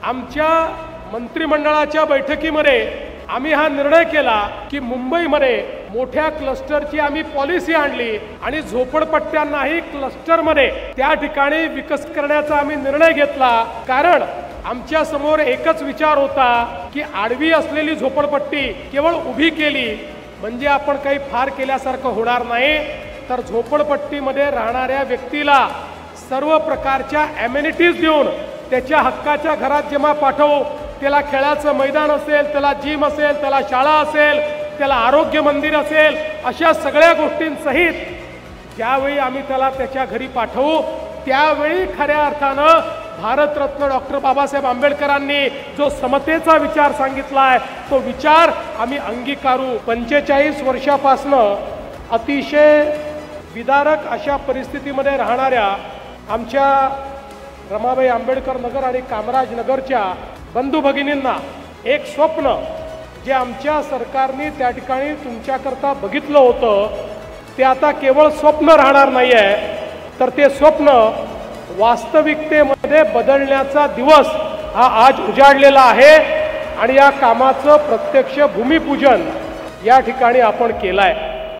आमच्या मंत्रिमंडळाच्या बैठकीमध्ये आम्ही हा निर्णय केला की मुंबईमध्ये मोठ्या क्लस्टरची आम्ही पॉलिसी आणली आणि झोपडपट्ट्यांनाही क्लस्टरमध्ये त्या ठिकाणी विकसित करण्याचा आम्ही निर्णय घेतला। कारण आमच्या समोर एकच विचार होता की आडवी असलेली झोपडपट्टी केवळ उभी केली म्हणजे आपण काही फार केल्यासारखं होणार नाही, तर झोपडपट्टीमध्ये राहणाऱ्या व्यक्तीला सर्व प्रकारच्या ॲमेनिटीज देऊन त्याच्या हक्काच्या घरात जेव्हा पाठवू, त्याला खेळाचं मैदान असेल, त्याला जिम असेल, त्याला शाळा असेल, त्याला आरोग्य मंदिर असेल, अशा सगळ्या गोष्टींसहित ज्यावेळी आम्ही त्याला त्याच्या घरी पाठवू त्यावेळी खऱ्या अर्थानं भारतरत्न डॉक्टर बाबासाहेब आंबेडकरांनी जो समतेचा विचार सांगितला आहे तो विचार आम्ही अंगीकारू। 45 वर्षापासनं अतिशय विदारक अशा परिस्थितीमध्ये राहणाऱ्या आमच्या रमाबाई आंबेडकर नगर आणि कामराज नगरच्या बंधू भगिनींना एक स्वप्न जे आमच्या सरकारने त्या ठिकाणी तुमच्याकरता बघितलं होतं ते आता केवळ स्वप्न राहणार नाही आहे, तर ते स्वप्न वास्तविकतेमध्ये बदलण्याचा दिवस हा आज उजाडलेला आहे आणि या कामाचं प्रत्यक्ष भूमिपूजन या ठिकाणी आपण केलं आहे।